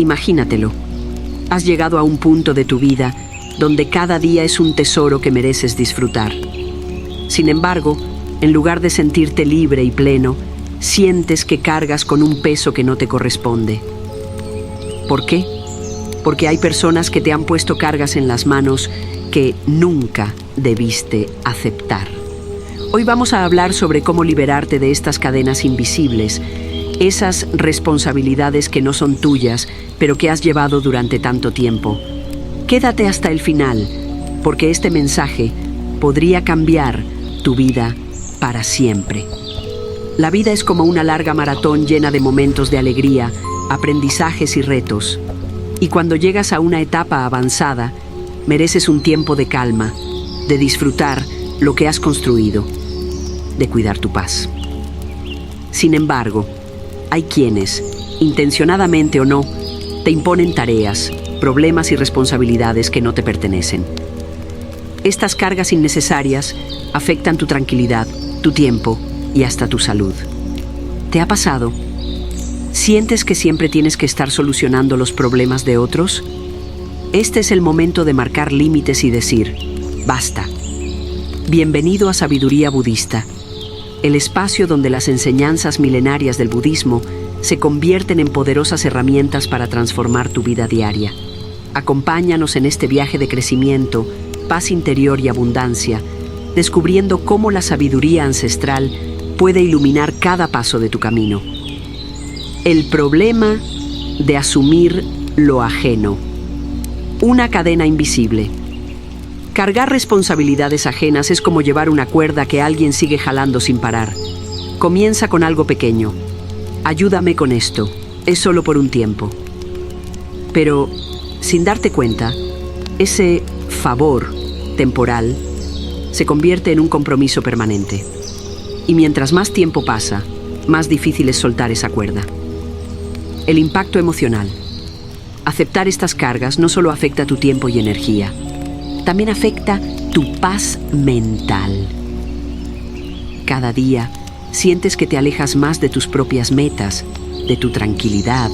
Imagínatelo. Has llegado a un punto de tu vida donde cada día es un tesoro que mereces disfrutar. Sin embargo, en lugar de sentirte libre y pleno, sientes que cargas con un peso que no te corresponde. ¿Por qué? Porque hay personas que te han puesto cargas en las manos que nunca debiste aceptar. Hoy vamos a hablar sobre cómo liberarte de estas cadenas invisibles, esas responsabilidades que no son tuyas, pero que has llevado durante tanto tiempo. Quédate hasta el final, porque este mensaje podría cambiar tu vida para siempre. La vida es como una larga maratón llena de momentos de alegría, aprendizajes y retos. Y cuando llegas a una etapa avanzada, mereces un tiempo de calma, de disfrutar lo que has construido, de cuidar tu paz. Sin embargo, hay quienes, intencionadamente o no, te imponen tareas, problemas y responsabilidades que no te pertenecen. Estas cargas innecesarias afectan tu tranquilidad, tu tiempo y hasta tu salud. ¿Te ha pasado? ¿Sientes que siempre tienes que estar solucionando los problemas de otros? Este es el momento de marcar límites y decir, basta. Bienvenido a Sabiduría Budista, el espacio donde las enseñanzas milenarias del budismo se convierten en poderosas herramientas para transformar tu vida diaria. Acompáñanos en este viaje de crecimiento, paz interior y abundancia, descubriendo cómo la sabiduría ancestral puede iluminar cada paso de tu camino. El problema de asumir lo ajeno. Una cadena invisible. Cargar responsabilidades ajenas es como llevar una cuerda que alguien sigue jalando sin parar. Comienza con algo pequeño. Ayúdame con esto. Es solo por un tiempo. Pero, sin darte cuenta, ese favor temporal se convierte en un compromiso permanente. Y mientras más tiempo pasa, más difícil es soltar esa cuerda. El impacto emocional. Aceptar estas cargas no solo afecta tu tiempo y energía, también afecta tu paz mental. Cada día sientes que te alejas más de tus propias metas, de tu tranquilidad,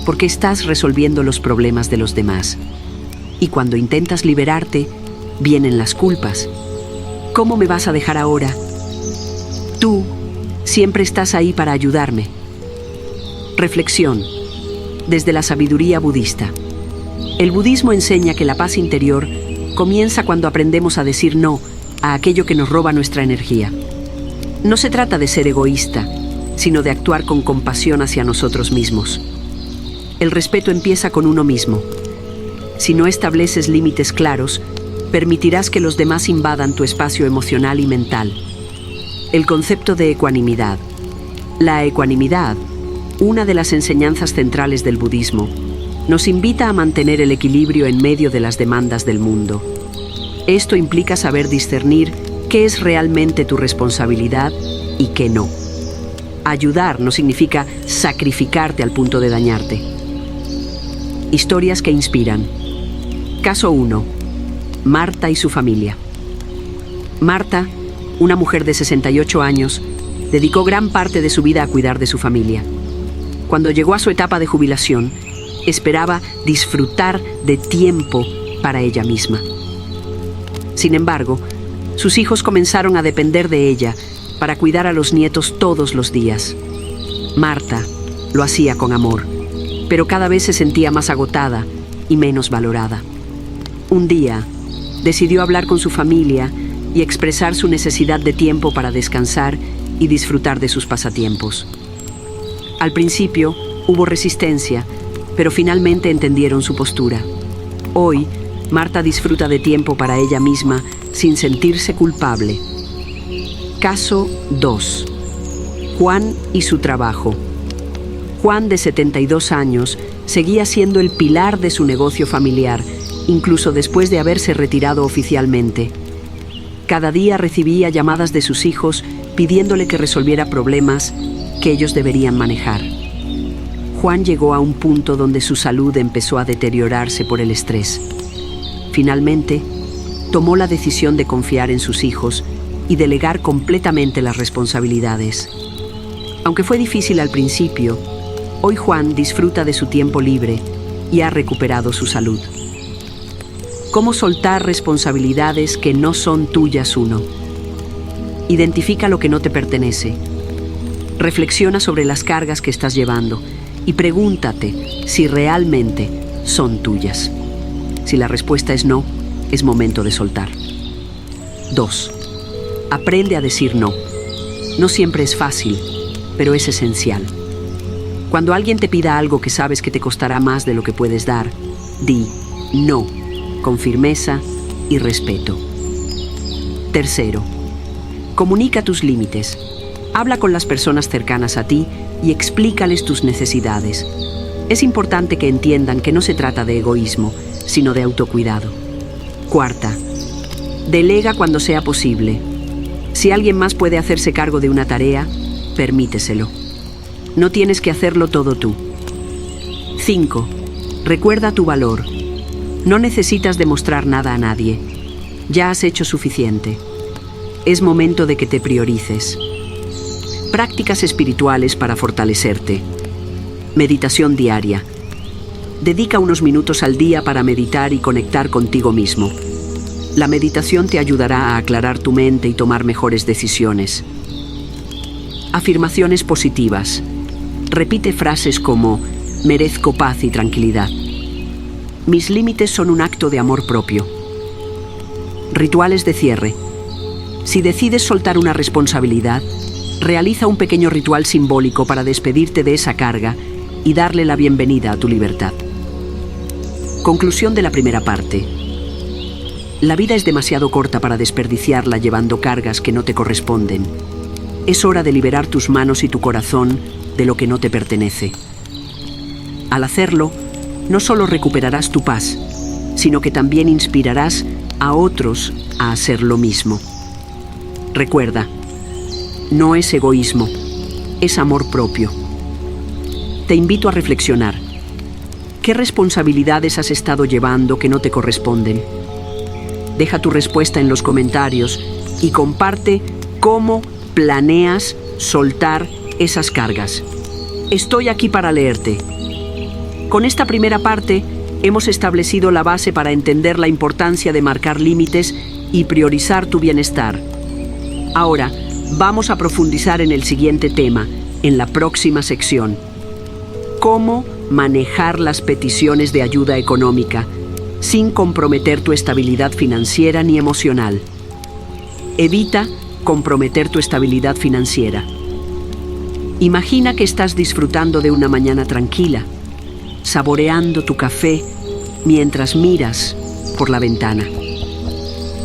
porque estás resolviendo los problemas de los demás. Y cuando intentas liberarte, vienen las culpas. ¿Cómo me vas a dejar ahora? Tú siempre estás ahí para ayudarme. Reflexión. Desde la sabiduría budista. El budismo enseña que la paz interior comienza cuando aprendemos a decir no a aquello que nos roba nuestra energía. No se trata de ser egoísta, sino de actuar con compasión hacia nosotros mismos. El respeto empieza con uno mismo. Si no estableces límites claros, permitirás que los demás invadan tu espacio emocional y mental. El concepto de ecuanimidad. La ecuanimidad, una de las enseñanzas centrales del budismo, nos invita a mantener el equilibrio en medio de las demandas del mundo. Esto implica saber discernir qué es realmente tu responsabilidad y qué no. Ayudar no significa sacrificarte al punto de dañarte. Historias que inspiran. Caso 1. Marta y su familia. Marta, una mujer de 68 años, dedicó gran parte de su vida a cuidar de su familia. Cuando llegó a su etapa de jubilación, esperaba disfrutar de tiempo para ella misma. Sin embargo, sus hijos comenzaron a depender de ella para cuidar a los nietos todos los días. Marta lo hacía con amor, pero cada vez se sentía más agotada y menos valorada. Un día, decidió hablar con su familia y expresar su necesidad de tiempo para descansar y disfrutar de sus pasatiempos. Al principio, hubo resistencia, pero finalmente entendieron su postura. Hoy, Marta disfruta de tiempo para ella misma sin sentirse culpable. Caso 2. Juan y su trabajo. Juan, de 72 años, seguía siendo el pilar de su negocio familiar, incluso después de haberse retirado oficialmente. Cada día recibía llamadas de sus hijos pidiéndole que resolviera problemas que ellos deberían manejar. Juan llegó a un punto donde su salud empezó a deteriorarse por el estrés. Finalmente, tomó la decisión de confiar en sus hijos y delegar completamente las responsabilidades. Aunque fue difícil al principio, Hoy Juan disfruta de su tiempo libre y ha recuperado su salud. ¿Cómo soltar responsabilidades que no son tuyas? 1. Identifica lo que no te pertenece. Reflexiona sobre las cargas que estás llevando y pregúntate si realmente son tuyas. Si la respuesta es no, es momento de soltar. 2. Aprende a decir no. No siempre es fácil, pero es esencial. Cuando alguien te pida algo que sabes que te costará más de lo que puedes dar, di no, con firmeza y respeto. 3. Comunica tus límites. Habla con las personas cercanas a ti y explícales tus necesidades. Es importante que entiendan que no se trata de egoísmo, sino de autocuidado. 4. Delega cuando sea posible. Si alguien más puede hacerse cargo de una tarea, permíteselo. No tienes que hacerlo todo tú. 5. Recuerda tu valor. No necesitas demostrar nada a nadie. Ya has hecho suficiente. Es momento de que te priorices. Prácticas espirituales para fortalecerte. Meditación diaria. Dedica unos minutos al día para meditar y conectar contigo mismo. La meditación te ayudará a aclarar tu mente y tomar mejores decisiones. Afirmaciones positivas. Repite frases como: merezco paz y tranquilidad. Mis límites son un acto de amor propio. Rituales de cierre. Si decides soltar una responsabilidad, realiza un pequeño ritual simbólico para despedirte de esa carga y darle la bienvenida a tu libertad. Conclusión de la primera parte. La vida es demasiado corta para desperdiciarla llevando cargas que no te corresponden. Es hora de liberar tus manos y tu corazón de lo que no te pertenece. Al hacerlo, no solo recuperarás tu paz, sino que también inspirarás a otros a hacer lo mismo. Recuerda, no es egoísmo, es amor propio. Te invito a reflexionar. ¿Qué responsabilidades has estado llevando que no te corresponden? Deja tu respuesta en los comentarios y comparte cómo planeas soltar esas cargas. Estoy aquí para leerte. Con esta primera parte, hemos establecido la base para entender la importancia de marcar límites y priorizar tu bienestar. Ahora, vamos a profundizar en el siguiente tema, en la próxima sección. ¿Cómo manejar las peticiones de ayuda económica sin comprometer tu estabilidad financiera ni emocional? Evita comprometer tu estabilidad financiera. Imagina que estás disfrutando de una mañana tranquila, saboreando tu café mientras miras por la ventana.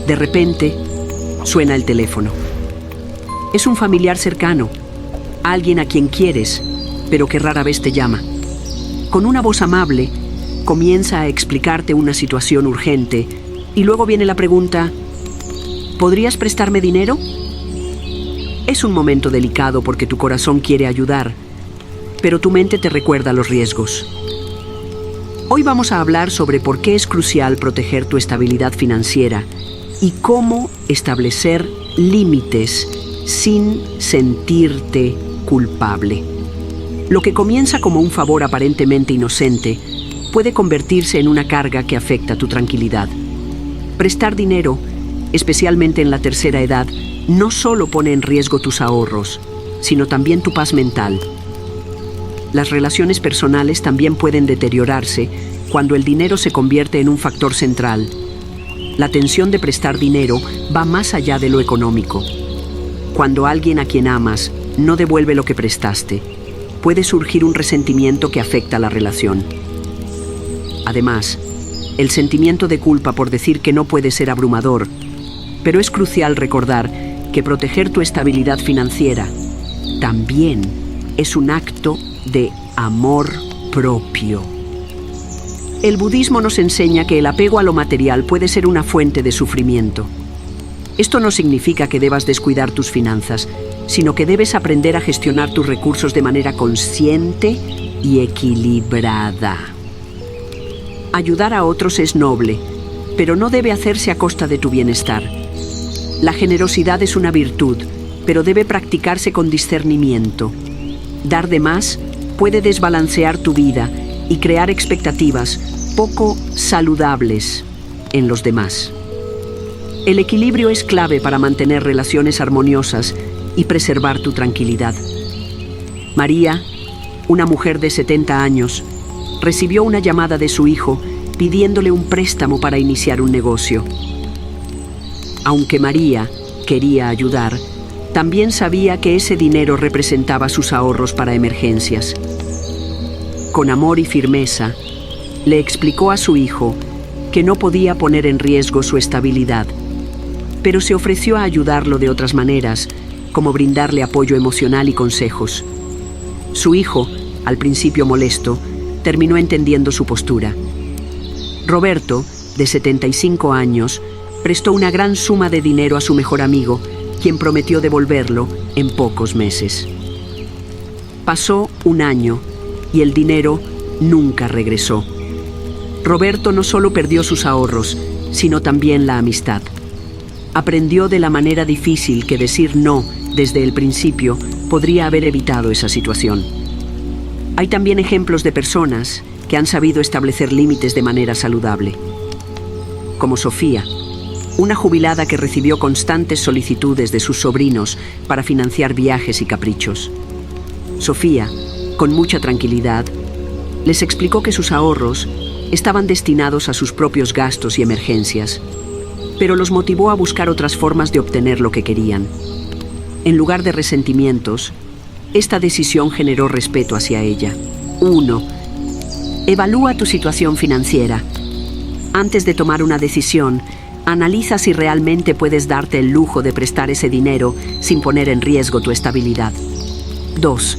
De repente, suena el teléfono. Es un familiar cercano, alguien a quien quieres, pero que rara vez te llama. Con una voz amable, comienza a explicarte una situación urgente y luego viene la pregunta: ¿podrías prestarme dinero? Es un momento delicado porque tu corazón quiere ayudar, pero tu mente te recuerda los riesgos. Hoy vamos a hablar sobre por qué es crucial proteger tu estabilidad financiera y cómo establecer límites sin sentirte culpable. Lo que comienza como un favor aparentemente inocente puede convertirse en una carga que afecta tu tranquilidad. Prestar dinero, especialmente en la tercera edad, no solo pone en riesgo tus ahorros, sino también tu paz mental. Las relaciones personales también pueden deteriorarse cuando el dinero se convierte en un factor central. La tensión de prestar dinero va más allá de lo económico. Cuando alguien a quien amas no devuelve lo que prestaste, puede surgir un resentimiento que afecta la relación. Además, el sentimiento de culpa por decir que no puede ser abrumador, pero es crucial recordar que proteger tu estabilidad financiera también es un acto de amor propio. El budismo nos enseña que el apego a lo material puede ser una fuente de sufrimiento. Esto no significa que debas descuidar tus finanzas, sino que debes aprender a gestionar tus recursos de manera consciente y equilibrada. Ayudar a otros es noble, pero no debe hacerse a costa de tu bienestar. La generosidad es una virtud, pero debe practicarse con discernimiento. Dar de más puede desbalancear tu vida y crear expectativas poco saludables en los demás. El equilibrio es clave para mantener relaciones armoniosas y preservar tu tranquilidad. María, una mujer de 70 años, recibió una llamada de su hijo pidiéndole un préstamo para iniciar un negocio. Aunque María quería ayudar, también sabía que ese dinero representaba sus ahorros para emergencias. Con amor y firmeza, le explicó a su hijo que no podía poner en riesgo su estabilidad, pero se ofreció a ayudarlo de otras maneras, como brindarle apoyo emocional y consejos. Su hijo, al principio molesto, terminó entendiendo su postura. Roberto, de 75 años, prestó una gran suma de dinero a su mejor amigo, quien prometió devolverlo en pocos meses. Pasó un año y el dinero nunca regresó. Roberto no solo perdió sus ahorros, sino también la amistad. Aprendió de la manera difícil que decir no desde el principio podría haber evitado esa situación. Hay también ejemplos de personas que han sabido establecer límites de manera saludable. Como Sofía, una jubilada que recibió constantes solicitudes de sus sobrinos para financiar viajes y caprichos. Sofía, con mucha tranquilidad, les explicó que sus ahorros estaban destinados a sus propios gastos y emergencias, pero los motivó a buscar otras formas de obtener lo que querían. En lugar de resentimientos, esta decisión generó respeto hacia ella. 1. Evalúa tu situación financiera. Antes de tomar una decisión, analiza si realmente puedes darte el lujo de prestar ese dinero sin poner en riesgo tu estabilidad. 2.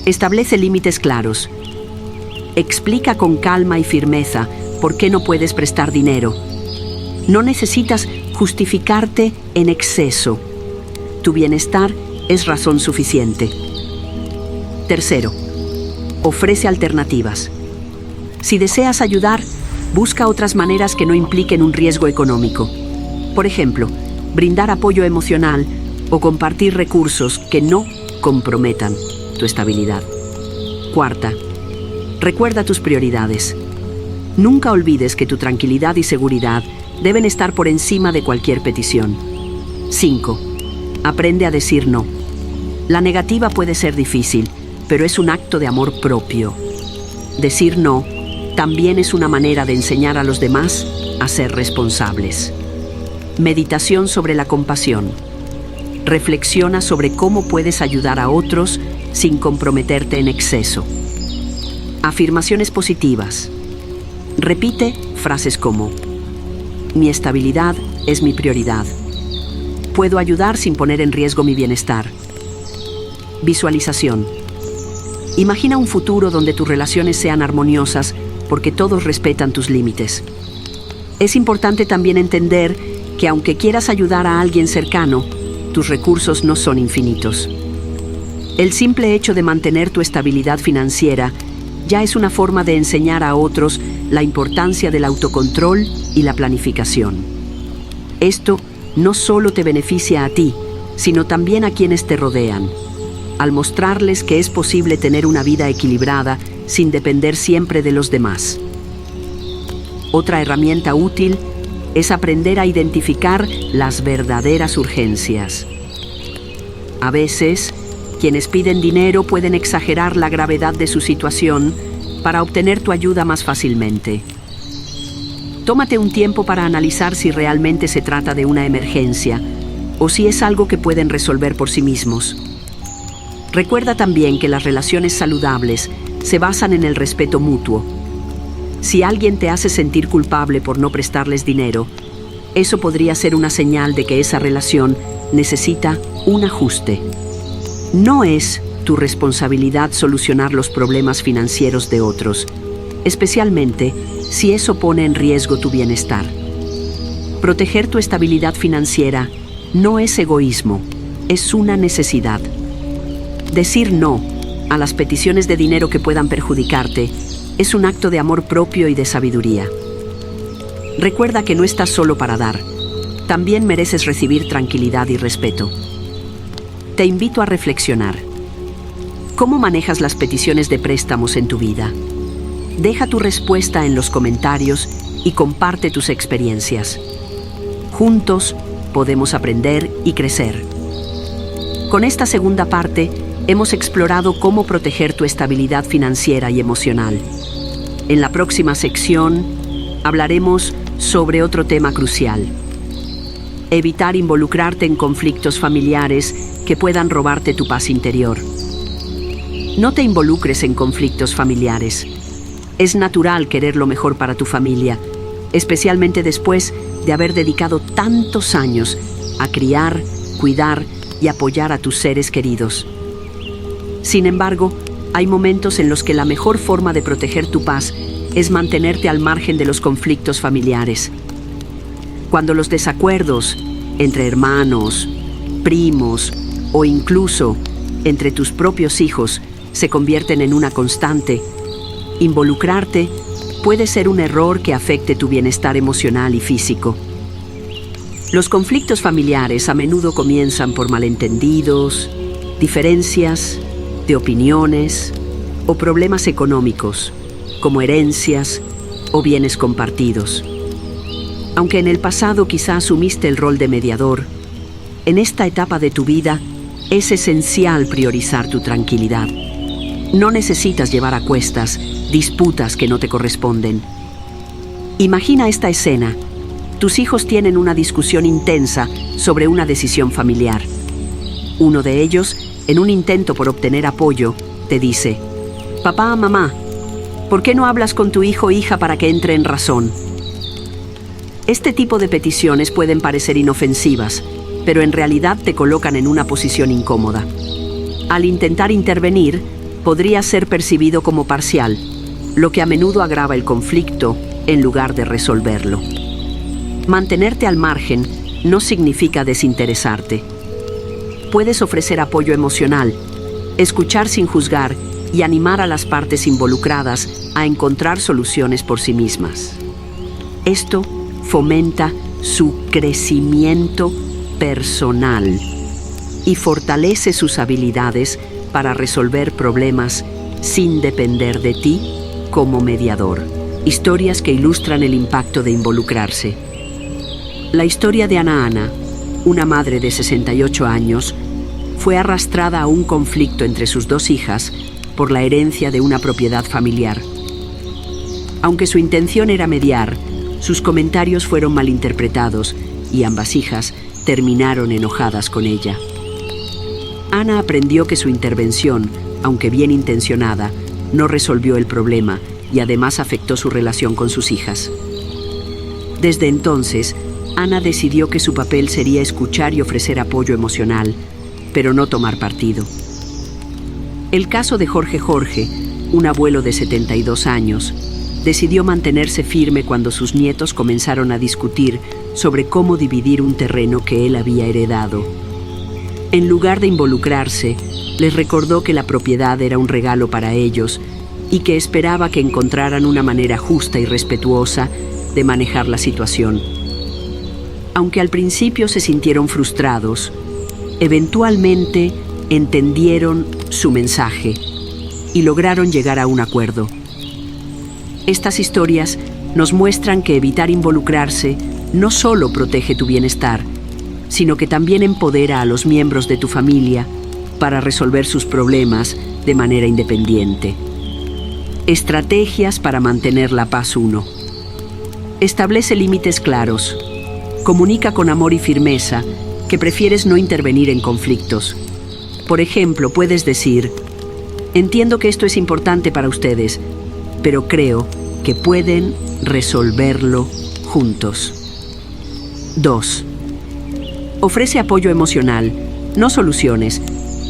Establece límites claros. Explica con calma y firmeza por qué no puedes prestar dinero. No necesitas justificarte en exceso. Tu bienestar es razón suficiente. 3. Ofrece alternativas. Si deseas ayudar, busca otras maneras que no impliquen un riesgo económico. Por ejemplo, brindar apoyo emocional o compartir recursos que no comprometan tu estabilidad. 4. Recuerda tus prioridades. Nunca olvides que tu tranquilidad y seguridad deben estar por encima de cualquier petición. 5. Aprende a decir no. La negativa puede ser difícil, pero es un acto de amor propio. Decir no también es una manera de enseñar a los demás a ser responsables. Meditación sobre la compasión. Reflexiona sobre cómo puedes ayudar a otros sin comprometerte en exceso. Afirmaciones positivas. Repite frases como: mi estabilidad es mi prioridad. Puedo ayudar sin poner en riesgo mi bienestar. Visualización. Imagina un futuro donde tus relaciones sean armoniosas porque todos respetan tus límites. Es importante también entender que aunque quieras ayudar a alguien cercano, tus recursos no son infinitos. El simple hecho de mantener tu estabilidad financiera ya es una forma de enseñar a otros la importancia del autocontrol y la planificación. Esto no solo te beneficia a ti, sino también a quienes te rodean, al mostrarles que es posible tener una vida equilibrada sin depender siempre de los demás. Otra herramienta útil es aprender a identificar las verdaderas urgencias. A veces, quienes piden dinero pueden exagerar la gravedad de su situación para obtener tu ayuda más fácilmente. Tómate un tiempo para analizar si realmente se trata de una emergencia o si es algo que pueden resolver por sí mismos. Recuerda también que las relaciones saludables se basan en el respeto mutuo. Si alguien te hace sentir culpable por no prestarles dinero, eso podría ser una señal de que esa relación necesita un ajuste. No es tu responsabilidad solucionar los problemas financieros de otros, especialmente si eso pone en riesgo tu bienestar. Proteger tu estabilidad financiera no es egoísmo, es una necesidad. Decir no a las peticiones de dinero que puedan perjudicarte es un acto de amor propio y de sabiduría. Recuerda que no estás solo para dar, también mereces recibir tranquilidad y respeto. Te invito a reflexionar. ¿Cómo manejas las peticiones de préstamos en tu vida? Deja tu respuesta en los comentarios y comparte tus experiencias. Juntos podemos aprender y crecer. Con esta segunda parte, hemos explorado cómo proteger tu estabilidad financiera y emocional. En la próxima sección, hablaremos sobre otro tema crucial: evitar involucrarte en conflictos familiares que puedan robarte tu paz interior. No te involucres en conflictos familiares. Es natural querer lo mejor para tu familia, especialmente después de haber dedicado tantos años a criar, cuidar y apoyar a tus seres queridos. Sin embargo, hay momentos en los que la mejor forma de proteger tu paz es mantenerte al margen de los conflictos familiares. Cuando los desacuerdos entre hermanos, primos o incluso entre tus propios hijos se convierten en una constante, involucrarte puede ser un error que afecte tu bienestar emocional y físico. Los conflictos familiares a menudo comienzan por malentendidos, diferencias de opiniones o problemas económicos, como herencias o bienes compartidos. Aunque en el pasado quizá asumiste el rol de mediador, en esta etapa de tu vida es esencial priorizar tu tranquilidad. No necesitas llevar a cuestas disputas que no te corresponden. Imagina esta escena. Tus hijos tienen una discusión intensa sobre una decisión familiar. Uno de ellos, en un intento por obtener apoyo, te dice: «Papá, mamá, ¿por qué no hablas con tu hijo o hija para que entre en razón?». Este tipo de peticiones pueden parecer inofensivas, pero en realidad te colocan en una posición incómoda. Al intentar intervenir, podría ser percibido como parcial, lo que a menudo agrava el conflicto en lugar de resolverlo. Mantenerte al margen no significa desinteresarte. Puedes ofrecer apoyo emocional, escuchar sin juzgar y animar a las partes involucradas a encontrar soluciones por sí mismas. Esto fomenta su crecimiento personal y fortalece sus habilidades para resolver problemas sin depender de ti como mediador. Historias que ilustran el impacto de involucrarse. La historia de Ana, una madre de 68 años, fue arrastrada a un conflicto entre sus dos hijas por la herencia de una propiedad familiar. Aunque su intención era mediar, sus comentarios fueron malinterpretados y ambas hijas terminaron enojadas con ella. Ana aprendió que su intervención, aunque bien intencionada, no resolvió el problema y además afectó su relación con sus hijas. Desde entonces, Ana decidió que su papel sería escuchar y ofrecer apoyo emocional, pero no tomar partido. El caso de Jorge, un abuelo de 72 años, decidió mantenerse firme cuando sus nietos comenzaron a discutir sobre cómo dividir un terreno que él había heredado. En lugar de involucrarse, les recordó que la propiedad era un regalo para ellos y que esperaba que encontraran una manera justa y respetuosa de manejar la situación. Aunque al principio se sintieron frustrados, eventualmente entendieron su mensaje y lograron llegar a un acuerdo. Estas historias nos muestran que evitar involucrarse no solo protege tu bienestar, sino que también empodera a los miembros de tu familia para resolver sus problemas de manera independiente. Estrategias para mantener la paz 1. Establece límites claros. Comunica con amor y firmeza que prefieres no intervenir en conflictos. Por ejemplo, puedes decir: «Entiendo que esto es importante para ustedes, pero creo que pueden resolverlo juntos». 2. Ofrece apoyo emocional, no soluciones.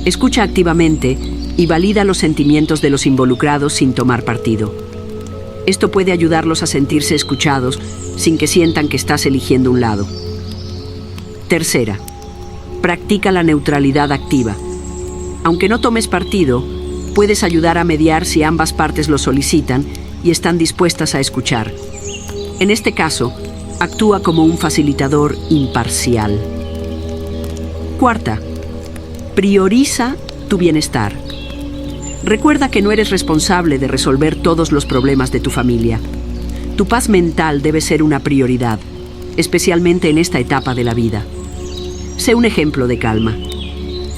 Escucha activamente y valida los sentimientos de los involucrados sin tomar partido. Esto puede ayudarlos a sentirse escuchados sin que sientan que estás eligiendo un lado. 3. Practica la neutralidad activa. Aunque no tomes partido, puedes ayudar a mediar si ambas partes lo solicitan y están dispuestas a escuchar. En este caso, actúa como un facilitador imparcial. 4. Prioriza tu bienestar. Recuerda que no eres responsable de resolver todos los problemas de tu familia. Tu paz mental debe ser una prioridad, especialmente en esta etapa de la vida. Sé un ejemplo de calma.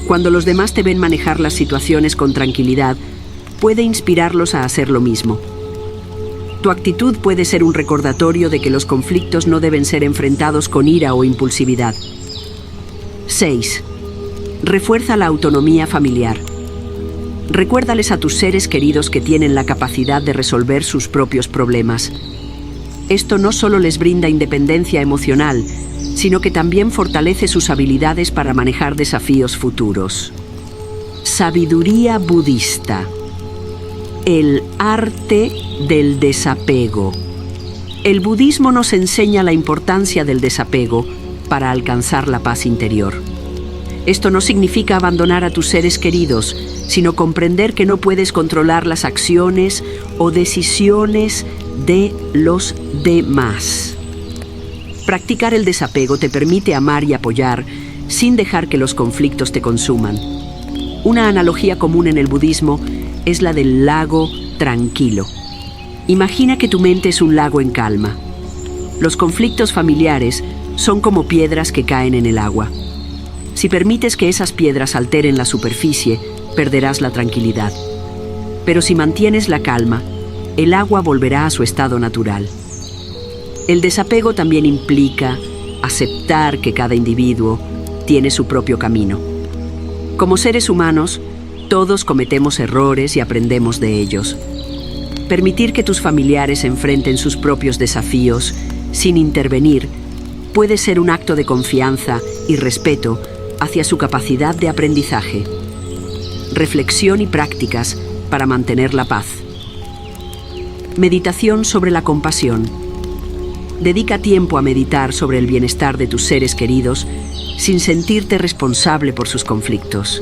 Cuando los demás te ven manejar las situaciones con tranquilidad, puede inspirarlos a hacer lo mismo. Tu actitud puede ser un recordatorio de que los conflictos no deben ser enfrentados con ira o impulsividad. 6. Refuerza la autonomía familiar. Recuérdales a tus seres queridos que tienen la capacidad de resolver sus propios problemas. Esto no solo les brinda independencia emocional, sino que también fortalece sus habilidades para manejar desafíos futuros. Sabiduría budista. El arte del desapego. El budismo nos enseña la importancia del desapego para alcanzar la paz interior. Esto no significa abandonar a tus seres queridos, sino comprender que no puedes controlar las acciones o decisiones de los demás. Practicar el desapego te permite amar y apoyar sin dejar que los conflictos te consuman. Una analogía común en el budismo es la del lago tranquilo. Imagina que tu mente es un lago en calma. Los conflictos familiares son como piedras que caen en el agua. Si permites que esas piedras alteren la superficie, perderás la tranquilidad. Pero si mantienes la calma, el agua volverá a su estado natural. El desapego también implica aceptar que cada individuo tiene su propio camino. Como seres humanos, todos cometemos errores y aprendemos de ellos. Permitir que tus familiares enfrenten sus propios desafíos sin intervenir puede ser un acto de confianza y respeto hacia su capacidad de aprendizaje. Reflexión y prácticas para mantener la paz. Meditación sobre la compasión. Dedica tiempo a meditar sobre el bienestar de tus seres queridos sin sentirte responsable por sus conflictos.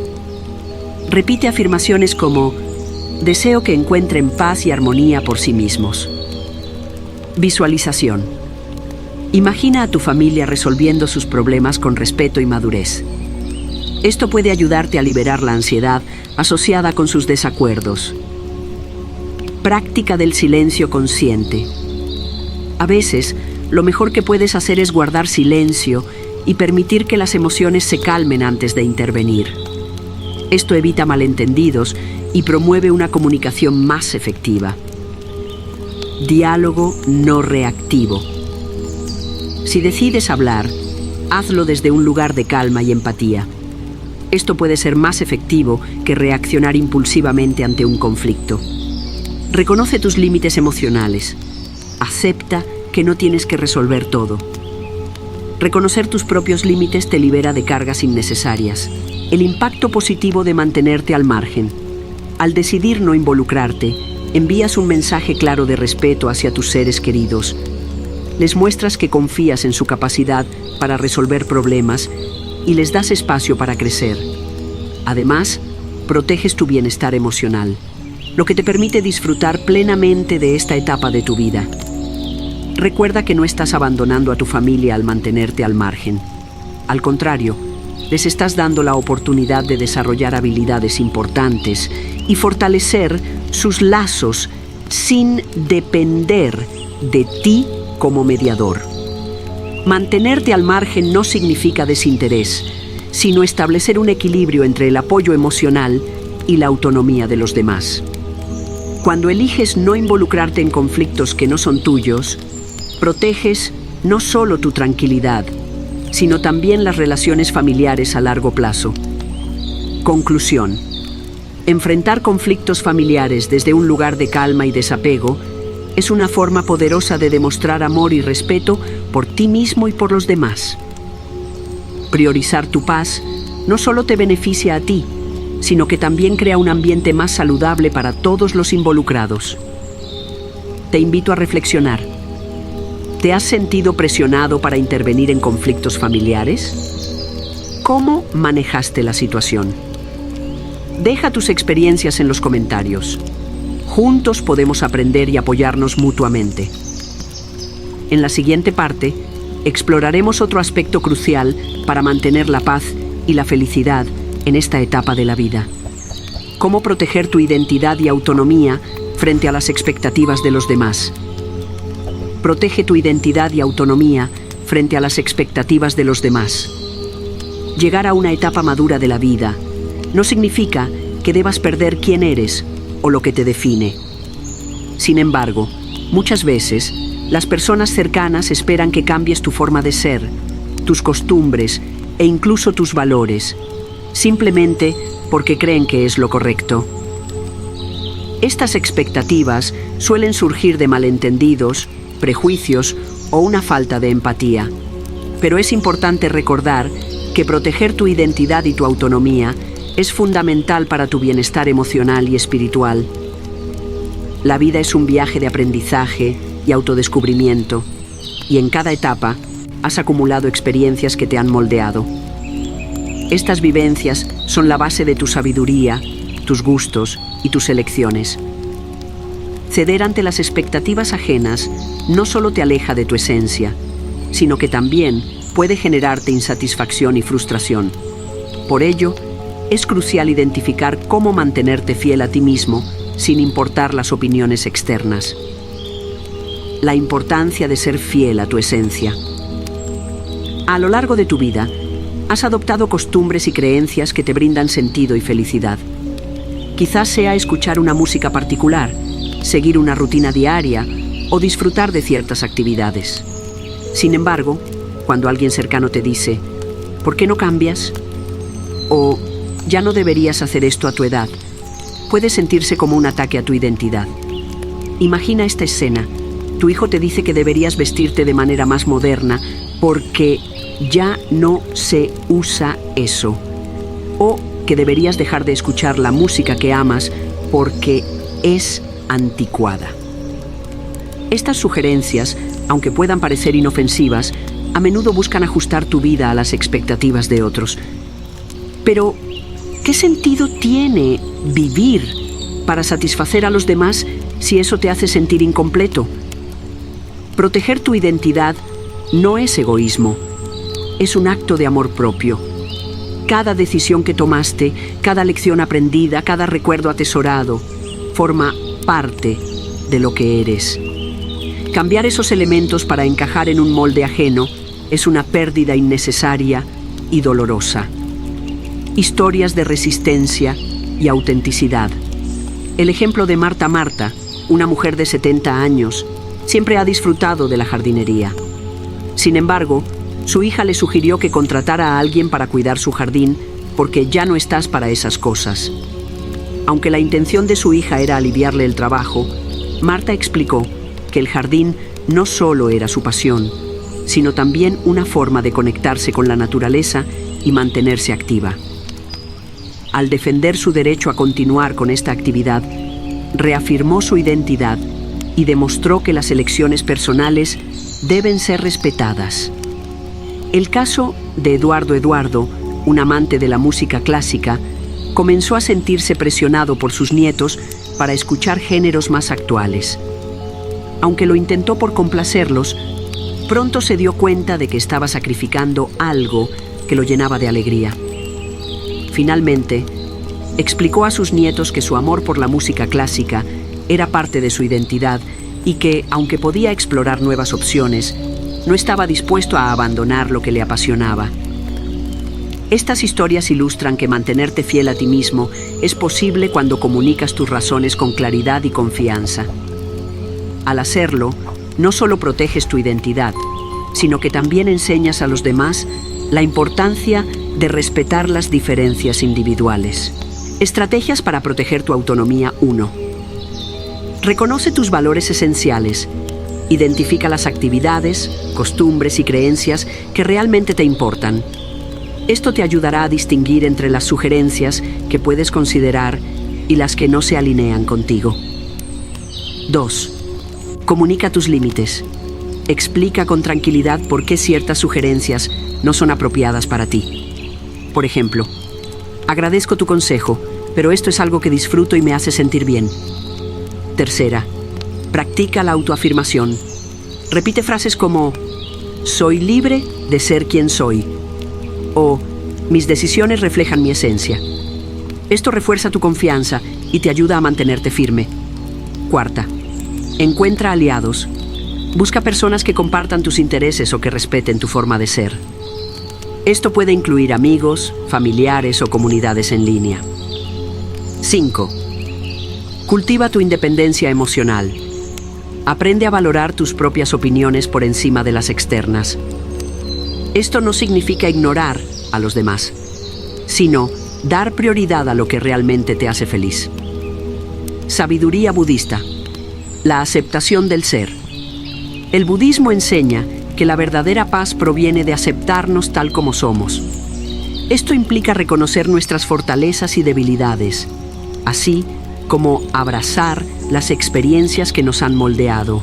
Repite afirmaciones como: deseo que encuentren paz y armonía por sí mismos. Visualización. Imagina a tu familia resolviendo sus problemas con respeto y madurez. Esto puede ayudarte a liberar la ansiedad asociada con sus desacuerdos. Práctica del silencio consciente. A veces, lo mejor que puedes hacer es guardar silencio y permitir que las emociones se calmen antes de intervenir. Esto evita malentendidos y promueve una comunicación más efectiva. Diálogo no reactivo. Si decides hablar, hazlo desde un lugar de calma y empatía. Esto puede ser más efectivo que reaccionar impulsivamente ante un conflicto. Reconoce tus límites emocionales. Acepta que no tienes que resolver todo. Reconocer tus propios límites te libera de cargas innecesarias. El impacto positivo de mantenerte al margen. Al decidir no involucrarte, envías un mensaje claro de respeto hacia tus seres queridos. Les muestras que confías en su capacidad para resolver problemas y les das espacio para crecer. Además, proteges tu bienestar emocional, lo que te permite disfrutar plenamente de esta etapa de tu vida. Recuerda que no estás abandonando a tu familia al mantenerte al margen. Al contrario, les estás dando la oportunidad de desarrollar habilidades importantes y fortalecer sus lazos sin depender de ti como mediador. Mantenerte al margen no significa desinterés, sino establecer un equilibrio entre el apoyo emocional y la autonomía de los demás. Cuando eliges no involucrarte en conflictos que no son tuyos, proteges no solo tu tranquilidad, sino también las relaciones familiares a largo plazo. Conclusión. Enfrentar conflictos familiares desde un lugar de calma y desapego es una forma poderosa de demostrar amor y respeto por ti mismo y por los demás. Priorizar tu paz no solo te beneficia a ti, sino que también crea un ambiente más saludable para todos los involucrados. Te invito a reflexionar. ¿Te has sentido presionado para intervenir en conflictos familiares? ¿Cómo manejaste la situación? Deja tus experiencias en los comentarios. Juntos podemos aprender y apoyarnos mutuamente. En la siguiente parte, exploraremos otro aspecto crucial para mantener la paz y la felicidad en esta etapa de la vida. Cómo proteger tu identidad y autonomía frente a las expectativas de los demás. Protege tu identidad y autonomía frente a las expectativas de los demás. Llegar a una etapa madura de la vida no significa que debas perder quién eres o lo que te define. Sin embargo, muchas veces, las personas cercanas esperan que cambies tu forma de ser, tus costumbres e incluso tus valores, simplemente porque creen que es lo correcto. Estas expectativas suelen surgir de malentendidos, prejuicios o una falta de empatía. Pero es importante recordar que proteger tu identidad y tu autonomía es fundamental para tu bienestar emocional y espiritual. La vida es un viaje de aprendizaje y autodescubrimiento, y en cada etapa has acumulado experiencias que te han moldeado. Estas vivencias son la base de tu sabiduría, tus gustos y tus elecciones. Ceder ante las expectativas ajenas no solo te aleja de tu esencia, sino que también puede generarte insatisfacción y frustración. Por ello, es crucial identificar cómo mantenerte fiel a ti mismo sin importar las opiniones externas. La importancia de ser fiel a tu esencia. A lo largo de tu vida, has adoptado costumbres y creencias que te brindan sentido y felicidad. Quizás sea escuchar una música particular, seguir una rutina diaria o disfrutar de ciertas actividades. Sin embargo, cuando alguien cercano te dice, ¿por qué no cambias? O ya no deberías hacer esto a tu edad, puede sentirse como un ataque a tu identidad. Imagina esta escena. Tu hijo te dice que deberías vestirte de manera más moderna porque ya no se usa eso. O que deberías dejar de escuchar la música que amas porque es anticuada. Estas sugerencias, aunque puedan parecer inofensivas, a menudo buscan ajustar tu vida a las expectativas de otros. Pero, ¿qué sentido tiene vivir para satisfacer a los demás si eso te hace sentir incompleto? Proteger tu identidad no es egoísmo, es un acto de amor propio. Cada decisión que tomaste, cada lección aprendida, cada recuerdo atesorado, forma parte de lo que eres. Cambiar esos elementos para encajar en un molde ajeno es una pérdida innecesaria y dolorosa. Historias de resistencia y autenticidad. El ejemplo de Marta, una mujer de 70 años, siempre ha disfrutado de la jardinería. Sin embargo, su hija le sugirió que contratara a alguien para cuidar su jardín porque ya no estás para esas cosas. Aunque la intención de su hija era aliviarle el trabajo, Marta explicó que el jardín no solo era su pasión, sino también una forma de conectarse con la naturaleza y mantenerse activa. Al defender su derecho a continuar con esta actividad, reafirmó su identidad y demostró que las elecciones personales deben ser respetadas. El caso de Eduardo, un amante de la música clásica, comenzó a sentirse presionado por sus nietos para escuchar géneros más actuales. Aunque lo intentó por complacerlos, pronto se dio cuenta de que estaba sacrificando algo que lo llenaba de alegría. Finalmente, explicó a sus nietos que su amor por la música clásica era parte de su identidad y que, aunque podía explorar nuevas opciones, no estaba dispuesto a abandonar lo que le apasionaba. Estas historias ilustran que mantenerte fiel a ti mismo es posible cuando comunicas tus razones con claridad y confianza. Al hacerlo, no solo proteges tu identidad, sino que también enseñas a los demás la importancia de respetar las diferencias individuales. Estrategias para proteger tu autonomía 1. Reconoce tus valores esenciales. Identifica las actividades, costumbres y creencias que realmente te importan. Esto te ayudará a distinguir entre las sugerencias que puedes considerar y las que no se alinean contigo. 2. Comunica tus límites. Explica con tranquilidad por qué ciertas sugerencias no son apropiadas para ti. Por ejemplo, agradezco tu consejo, pero esto es algo que disfruto y me hace sentir bien. 3. Practica la autoafirmación. Repite frases como soy libre de ser quien soy o mis decisiones reflejan mi esencia. Esto refuerza tu confianza y te ayuda a mantenerte firme. Cuarta, encuentra aliados. Busca personas que compartan tus intereses o que respeten tu forma de ser. Esto puede incluir amigos, familiares o comunidades en línea. 5. Cultiva tu independencia emocional. Aprende a valorar tus propias opiniones por encima de las externas. Esto no significa ignorar a los demás, sino dar prioridad a lo que realmente te hace feliz. Sabiduría budista. La aceptación del ser. El budismo enseña que la verdadera paz proviene de aceptarnos tal como somos. Esto implica reconocer nuestras fortalezas y debilidades, así como abrazar las experiencias que nos han moldeado.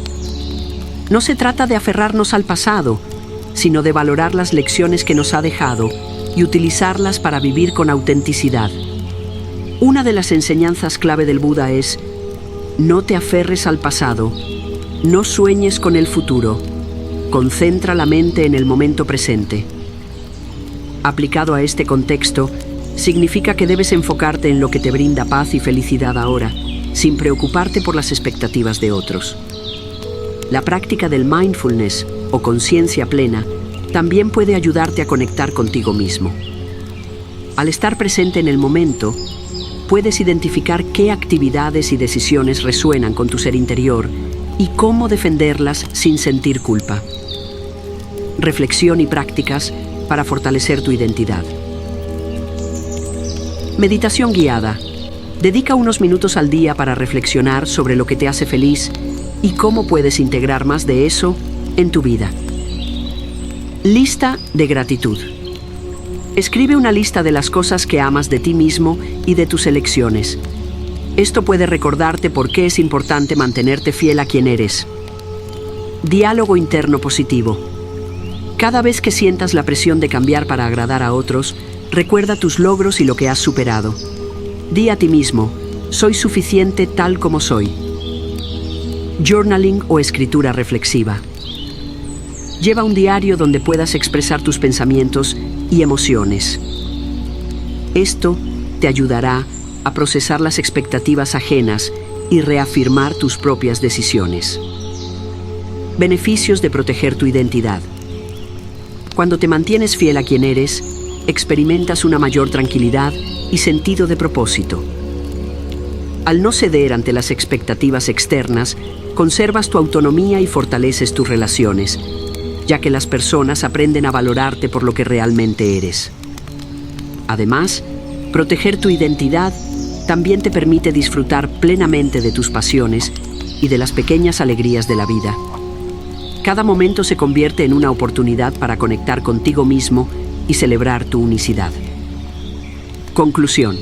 No se trata de aferrarnos al pasado, sino de valorar las lecciones que nos ha dejado y utilizarlas para vivir con autenticidad. Una de las enseñanzas clave del Buda es: no te aferres al pasado, no sueñes con el futuro, concentra la mente en el momento presente. Aplicado a este contexto, significa que debes enfocarte en lo que te brinda paz y felicidad ahora, sin preocuparte por las expectativas de otros. La práctica del mindfulness o conciencia plena también puede ayudarte a conectar contigo mismo. Al estar presente en el momento, puedes identificar qué actividades y decisiones resuenan con tu ser interior y cómo defenderlas sin sentir culpa. Reflexión y prácticas para fortalecer tu identidad. Meditación guiada. Dedica unos minutos al día para reflexionar sobre lo que te hace feliz y cómo puedes integrar más de eso en tu vida. Lista de gratitud. Escribe una lista de las cosas que amas de ti mismo y de tus elecciones. Esto puede recordarte por qué es importante mantenerte fiel a quien eres. Diálogo interno positivo. Cada vez que sientas la presión de cambiar para agradar a otros, recuerda tus logros y lo que has superado. Di a ti mismo: soy suficiente tal como soy. Journaling o escritura reflexiva. Lleva un diario donde puedas expresar tus pensamientos y emociones. Esto te ayudará a procesar las expectativas ajenas y reafirmar tus propias decisiones. Beneficios de proteger tu identidad. Cuando te mantienes fiel a quien eres, experimentas una mayor tranquilidad y sentido de propósito. Al no ceder ante las expectativas externas, conservas tu autonomía y fortaleces tus relaciones, ya que las personas aprenden a valorarte por lo que realmente eres. Además, proteger tu identidad también te permite disfrutar plenamente de tus pasiones y de las pequeñas alegrías de la vida. Cada momento se convierte en una oportunidad para conectar contigo mismo y celebrar tu unicidad. Conclusión.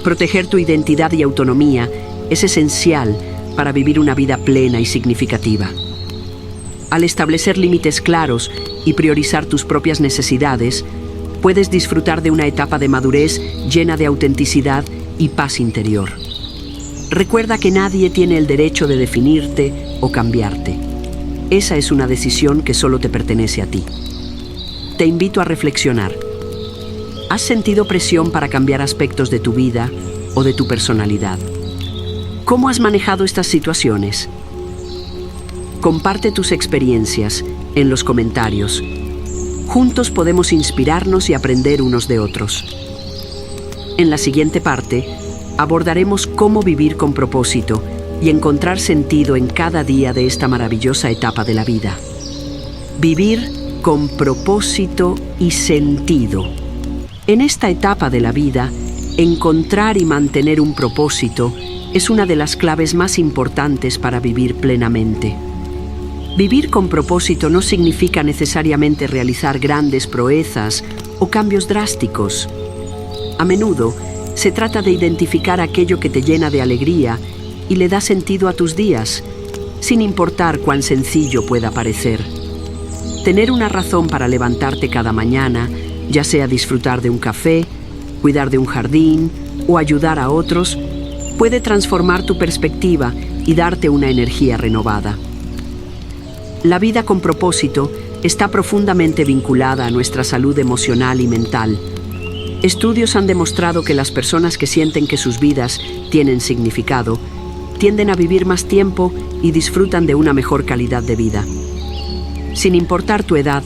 Proteger tu identidad y autonomía es esencial para vivir una vida plena y significativa. Al establecer límites claros y priorizar tus propias necesidades, puedes disfrutar de una etapa de madurez llena de autenticidad y paz interior. Recuerda que nadie tiene el derecho de definirte o cambiarte. Esa es una decisión que solo te pertenece a ti. Te invito a reflexionar. ¿Has sentido presión para cambiar aspectos de tu vida o de tu personalidad? ¿Cómo has manejado estas situaciones? Comparte tus experiencias en los comentarios. Juntos podemos inspirarnos y aprender unos de otros. En la siguiente parte, abordaremos cómo vivir con propósito y encontrar sentido en cada día de esta maravillosa etapa de la vida. Vivir con propósito y sentido. En esta etapa de la vida, encontrar y mantener un propósito es una de las claves más importantes para vivir plenamente. Vivir con propósito no significa necesariamente realizar grandes proezas o cambios drásticos. A menudo, se trata de identificar aquello que te llena de alegría y le da sentido a tus días, sin importar cuán sencillo pueda parecer. Tener una razón para levantarte cada mañana, ya sea disfrutar de un café, cuidar de un jardín o ayudar a otros, puede transformar tu perspectiva y darte una energía renovada. La vida con propósito está profundamente vinculada a nuestra salud emocional y mental. Estudios han demostrado que las personas que sienten que sus vidas tienen significado tienden a vivir más tiempo y disfrutan de una mejor calidad de vida. Sin importar tu edad,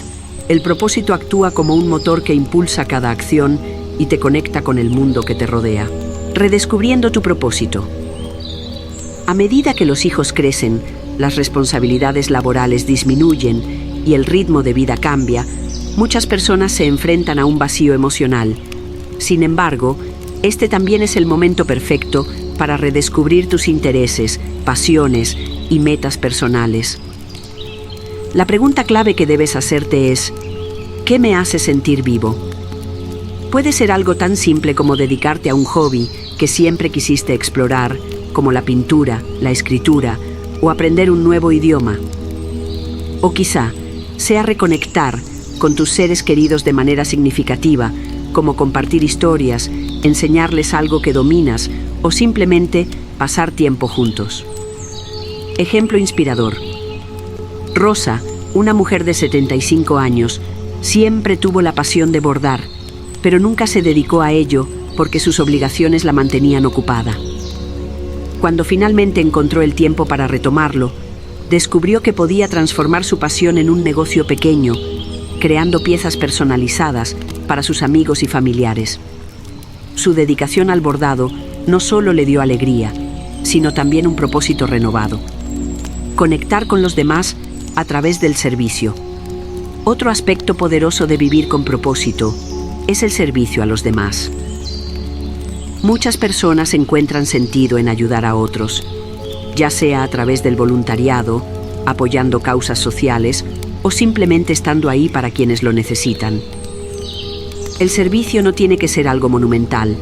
el propósito actúa como un motor que impulsa cada acción y te conecta con el mundo que te rodea. Redescubriendo tu propósito. A medida que los hijos crecen, las responsabilidades laborales disminuyen y el ritmo de vida cambia, muchas personas se enfrentan a un vacío emocional. Sin embargo, este también es el momento perfecto para redescubrir tus intereses, pasiones y metas personales. La pregunta clave que debes hacerte es: ¿qué me hace sentir vivo? Puede ser algo tan simple como dedicarte a un hobby que siempre quisiste explorar, como la pintura, la escritura o aprender un nuevo idioma. O quizá sea reconectar con tus seres queridos de manera significativa, como compartir historias, enseñarles algo que dominas o simplemente pasar tiempo juntos. Ejemplo inspirador. Rosa, una mujer de 75 años, siempre tuvo la pasión de bordar, pero nunca se dedicó a ello porque sus obligaciones la mantenían ocupada. Cuando finalmente encontró el tiempo para retomarlo, descubrió que podía transformar su pasión en un negocio pequeño, creando piezas personalizadas para sus amigos y familiares. Su dedicación al bordado no solo le dio alegría, sino también un propósito renovado: conectar con los demás a través del servicio. Otro aspecto poderoso de vivir con propósito es el servicio a los demás. Muchas personas encuentran sentido en ayudar a otros, ya sea a través del voluntariado, apoyando causas sociales o simplemente estando ahí para quienes lo necesitan. El servicio no tiene que ser algo monumental.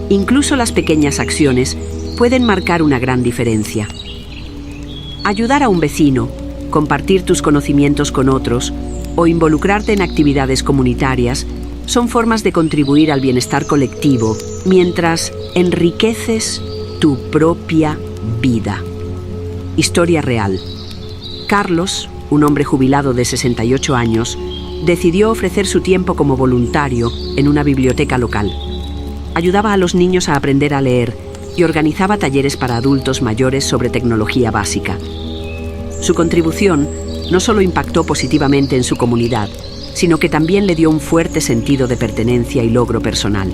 Incluso las pequeñas acciones pueden marcar una gran diferencia. Ayudar a un vecino, compartir tus conocimientos con otros o involucrarte en actividades comunitarias son formas de contribuir al bienestar colectivo mientras enriqueces tu propia vida. Historia real. Carlos, un hombre jubilado de 68 años, decidió ofrecer su tiempo como voluntario en una biblioteca local. Ayudaba a los niños a aprender a leer y organizaba talleres para adultos mayores sobre tecnología básica. Su contribución no solo impactó positivamente en su comunidad, sino que también le dio un fuerte sentido de pertenencia y logro personal.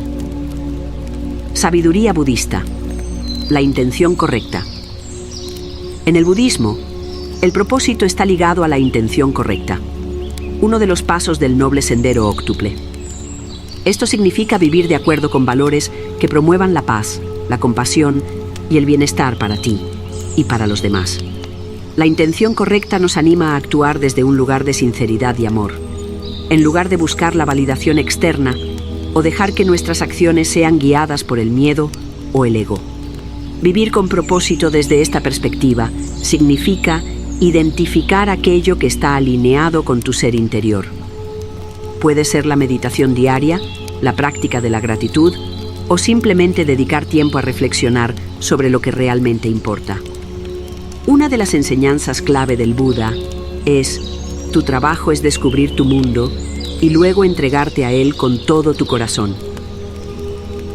Sabiduría budista. La intención correcta. En el budismo, el propósito está ligado a la intención correcta, uno de los pasos del noble sendero óctuple. Esto significa vivir de acuerdo con valores que promuevan la paz, la compasión y el bienestar para ti y para los demás. La intención correcta nos anima a actuar desde un lugar de sinceridad y amor, en lugar de buscar la validación externa o dejar que nuestras acciones sean guiadas por el miedo o el ego. Vivir con propósito desde esta perspectiva significa identificar aquello que está alineado con tu ser interior. Puede ser la meditación diaria, la práctica de la gratitud o simplemente dedicar tiempo a reflexionar sobre lo que realmente importa. Una de las enseñanzas clave del Buda es: tu trabajo es descubrir tu mundo y luego entregarte a él con todo tu corazón.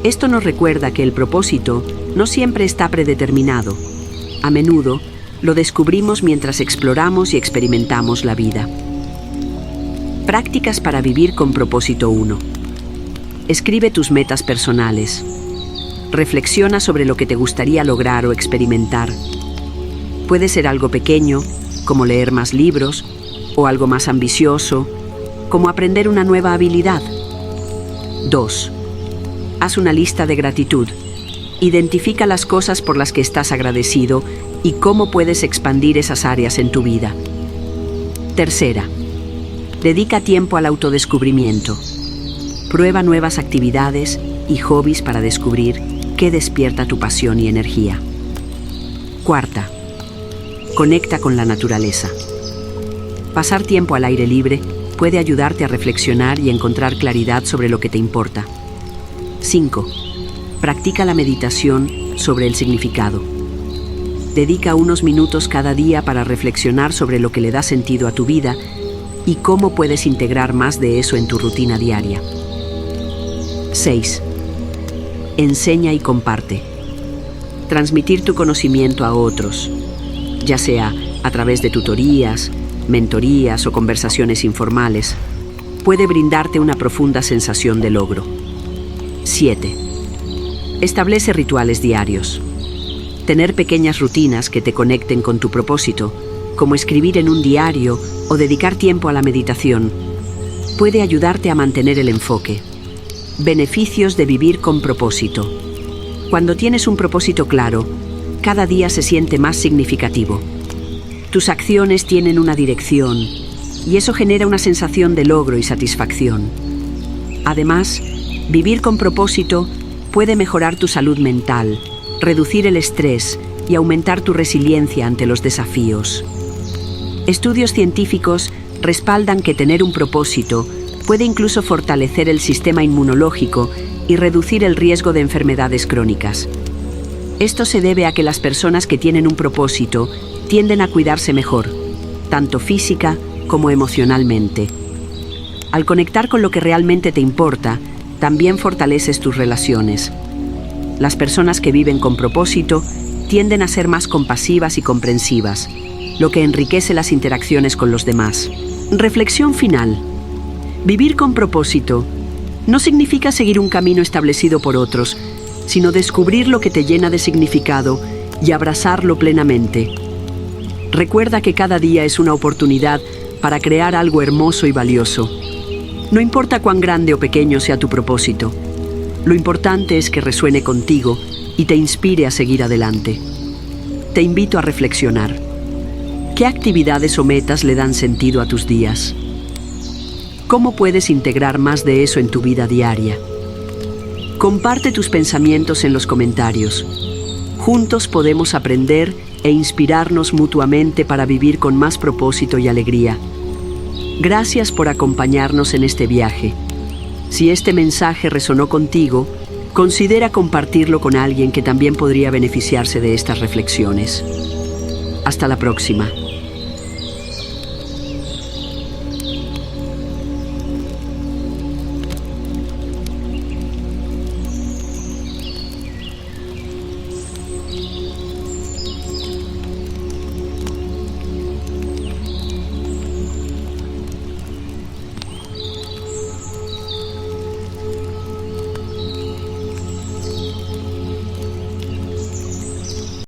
Esto nos recuerda que el propósito no siempre está predeterminado. A menudo lo descubrimos mientras exploramos y experimentamos la vida. Prácticas para vivir con propósito 1. Escribe tus metas personales. Reflexiona sobre lo que te gustaría lograr o experimentar. Puede ser algo pequeño, como leer más libros, o algo más ambicioso, como aprender una nueva habilidad. 2. Haz una lista de gratitud. Identifica las cosas por las que estás agradecido y cómo puedes expandir esas áreas en tu vida. 3. Dedica tiempo al autodescubrimiento. Prueba nuevas actividades y hobbies para descubrir qué despierta tu pasión y energía. 4. Conecta con la naturaleza. Pasar tiempo al aire libre puede ayudarte a reflexionar y encontrar claridad sobre lo que te importa. 5. Practica la meditación sobre el significado. Dedica unos minutos cada día para reflexionar sobre lo que le da sentido a tu vida y cómo puedes integrar más de eso en tu rutina diaria. 6. Enseña y comparte. Transmitir tu conocimiento a otros, ya sea a través de tutorías, mentorías o conversaciones informales, puede brindarte una profunda sensación de logro. 7. Establece rituales diarios. Tener pequeñas rutinas que te conecten con tu propósito, como escribir en un diario o dedicar tiempo a la meditación, puede ayudarte a mantener el enfoque. Beneficios de vivir con propósito. Cuando tienes un propósito claro, cada día se siente más significativo. Tus acciones tienen una dirección y eso genera una sensación de logro y satisfacción. Además, vivir con propósito puede mejorar tu salud mental, reducir el estrés y aumentar tu resiliencia ante los desafíos. Estudios científicos respaldan que tener un propósito puede incluso fortalecer el sistema inmunológico y reducir el riesgo de enfermedades crónicas. Esto se debe a que las personas que tienen un propósito tienden a cuidarse mejor, tanto física como emocionalmente. Al conectar con lo que realmente te importa, también fortaleces tus relaciones. Las personas que viven con propósito tienden a ser más compasivas y comprensivas, lo que enriquece las interacciones con los demás. Reflexión final. Vivir con propósito no significa seguir un camino establecido por otros, sino descubrir lo que te llena de significado y abrazarlo plenamente. Recuerda que cada día es una oportunidad para crear algo hermoso y valioso. No importa cuán grande o pequeño sea tu propósito, lo importante es que resuene contigo y te inspire a seguir adelante. Te invito a reflexionar. ¿Qué actividades o metas le dan sentido a tus días? ¿Cómo puedes integrar más de eso en tu vida diaria? Comparte tus pensamientos en los comentarios. Juntos podemos aprender e inspirarnos mutuamente para vivir con más propósito y alegría. Gracias por acompañarnos en este viaje. Si este mensaje resonó contigo, considera compartirlo con alguien que también podría beneficiarse de estas reflexiones. Hasta la próxima.